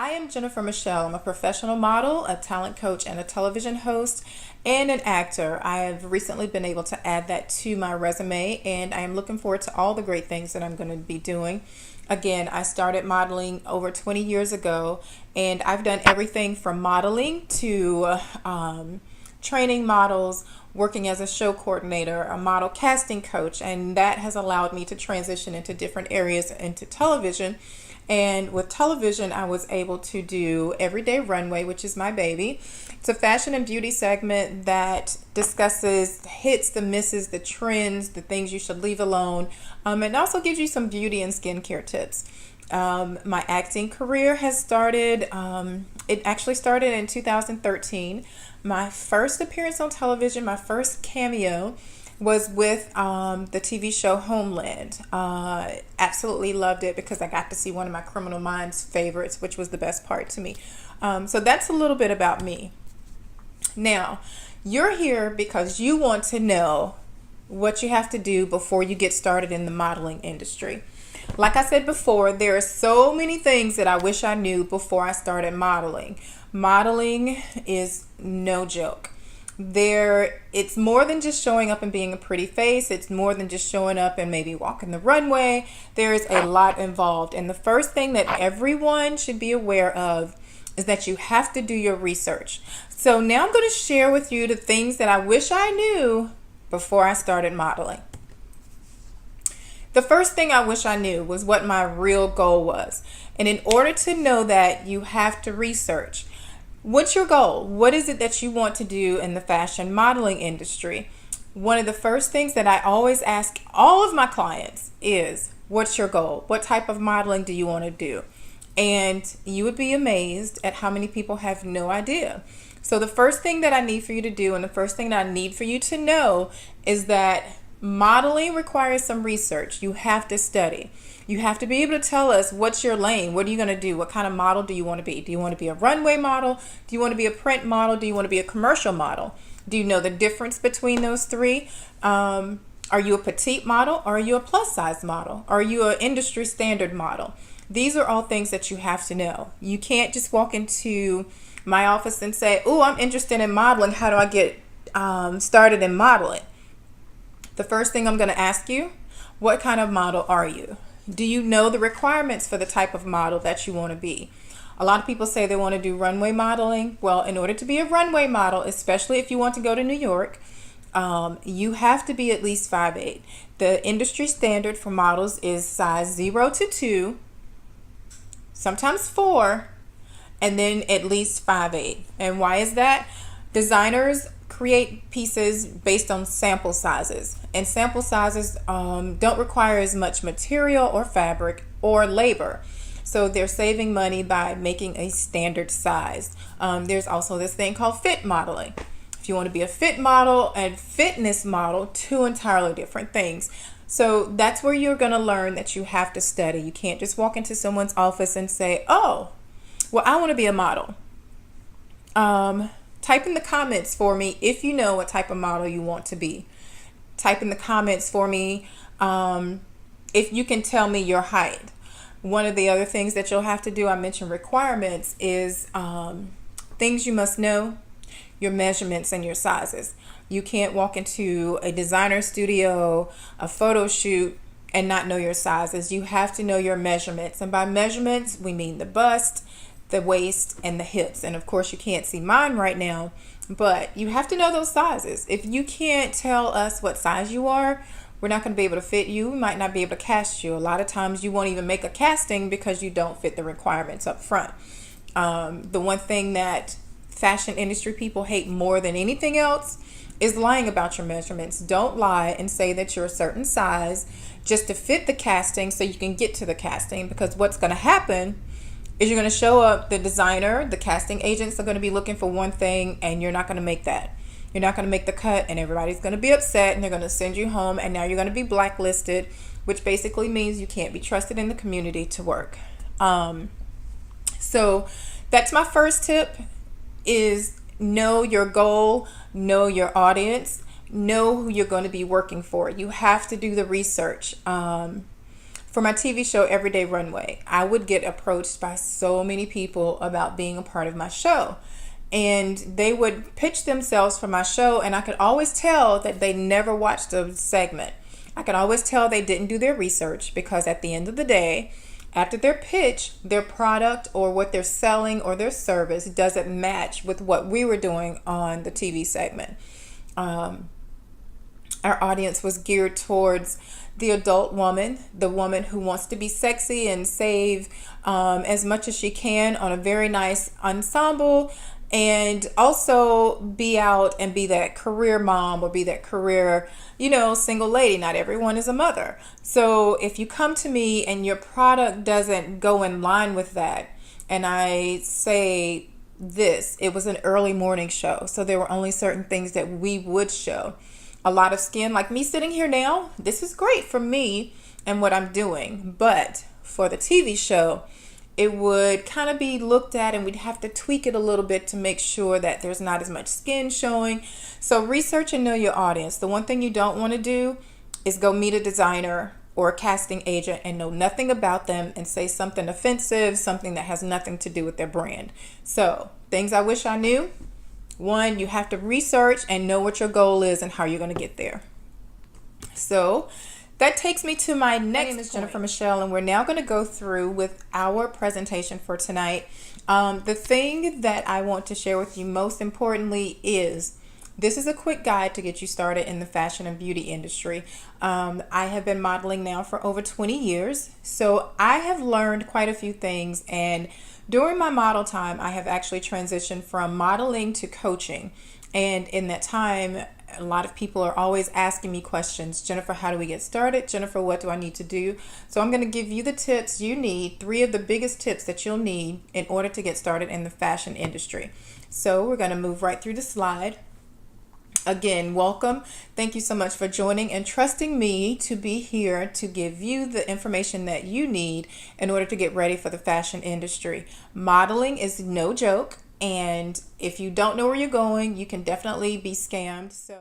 I am Jennifer Michelle. I'm a professional model, a talent coach, and a television host, and an actor. I have recently been able to add that to my resume, and I am looking forward to all the great things that I'm going to be doing. Again, I started modeling over 20 years ago, and I've done everything from modeling to training models, working as a show coordinator, a model casting coach, and that has allowed me to transition into different areas into television. And with television, I was able to do Everyday Runway, which is my baby. It's a fashion and beauty segment that discusses the hits, the misses, the trends, the things you should leave alone, and also gives you some beauty and skincare tips. My acting career has started, it actually started in 2013. My first appearance on television, my first cameo, was with the TV show Homeland. Absolutely loved it because I got to see one of my Criminal Minds favorites, which was the best part to me. So that's a little bit about me. Now, you're here because you want to know what you have to do before you get started in the modeling industry. Like I said before, there are so many things that I wish I knew before I started modeling. Modeling is no joke. It's more than just showing up and being a pretty face. It's more than just showing up and maybe walking the runway. There is a lot involved. And the first thing that everyone should be aware of is that you have to do your research. So now I'm going to share with you the things that I wish I knew before I started modeling. The first thing I wish I knew was what my real goal was. And in order to know that, you have to research. What's your goal? What is it that you want to do in the fashion modeling industry? One of the first things that I always ask all of my clients is, what's your goal? What type of modeling do you want to do? And you would be amazed at how many people have no idea. So the first thing that I need for you to do, and the first thing that I need for you to know, is that modeling requires some research. You have to study. You have to be able to tell us what's your lane. What are you going to do? What kind of model do you want to be? Do you want to be a runway model? Do you want to be a print model? Do you want to be a commercial model? Do you know the difference between those three? Are you a petite model, or are you a plus size model? Are you an industry standard model? These are all things that you have to know. You can't just walk into my office and say, oh, I'm interested in modeling. How do I get started in modeling? The first thing I'm going to ask you, what kind of model are you? Do you know the requirements for the type of model that you want to be? A lot of people say they want to do runway modeling. Well, in order to be a runway model, especially if you want to go to New York, you have to be at least 5'8". The industry standard for models is size 0 to 2, sometimes 4, and then at least 5'8". And why is that? Designers create pieces based on sample sizes, and sample sizes don't require as much material or fabric or labor, so they're saving money by making a standard size. There's also this thing called fit modeling. If you want to be a fit model and fitness model, two entirely different things. So that's where you're going to learn that you have to study. You can't just walk into someone's office and say, oh, well, I want to be a model. Type in the comments for me if you know what type of model you want to be. Type in the comments for me if you can tell me your height. One of the other things that you'll have to do, I mentioned requirements, is things you must know, your measurements and your sizes. You can't walk into a designer studio, a photo shoot, and not know your sizes. You have to know your measurements. And by measurements, we mean the bust, the waist, and the hips. And of course you can't see mine right now, but you have to know those sizes. If you can't tell us what size you are, we're not going to be able to fit you. We might not be able to cast you. A lot of times you won't even make a casting because you don't fit the requirements up front. The one thing that fashion industry people hate more than anything else is lying about your measurements. Don't lie and say that you're a certain size just to fit the casting so you can get to the casting, because what's going to happen is you're going to show up, the designer, the casting agents are going to be looking for one thing, and you're not going to make that. You're not going to make the cut, and everybody's going to be upset, and they're going to send you home, and now you're going to be blacklisted, which basically means you can't be trusted in the community to work. So that's my first tip, is know your goal, know your audience, know who you're going to be working for. You have to do the research. for my TV show Everyday Runway, I would get approached by so many people about being a part of my show. And they would pitch themselves for my show, and I could always tell that they never watched a segment. I could always tell they didn't do their research, because at the end of the day, after their pitch, their product or what they're selling or their service doesn't match with what we were doing on the TV segment. Our audience was geared towards the adult woman, the woman who wants to be sexy and save as much as she can on a very nice ensemble, and also be out and be that career mom or be that career, single lady. Not everyone is a mother. So if you come to me and your product doesn't go in line with that, and I say this, it was an early morning show, so there were only certain things that we would show. A lot of skin, like me sitting here now, this is great for me and what I'm doing. But for the TV show, it would kind of be looked at, and we'd have to tweak it a little bit to make sure that there's not as much skin showing. So research and know your audience. The one thing you don't want to do is go meet a designer or a casting agent and know nothing about them and say something offensive, something that has nothing to do with their brand. So things I wish I knew. One, you have to research and know what your goal is and how you're going to get there. So that takes me to my next. My name is Jennifer Michelle, and we're now going to go through with our presentation for tonight. The thing that I want to share with you most importantly is this is a quick guide to get you started in the fashion and beauty industry. I have been modeling now for over 20 years, so I have learned quite a few things, and during my model time, I have actually transitioned from modeling to coaching. And in that time, a lot of people are always asking me questions. Jennifer, how do we get started? Jennifer, what do I need to do? So I'm going to give you the tips you need, 3 of the biggest tips that you'll need in order to get started in the fashion industry. So we're going to move right through the slide. Again, welcome. Thank you so much for joining and trusting me to be here to give you the information that you need in order to get ready for the fashion industry. Modeling is no joke, and if you don't know where you're going, you can definitely be scammed. So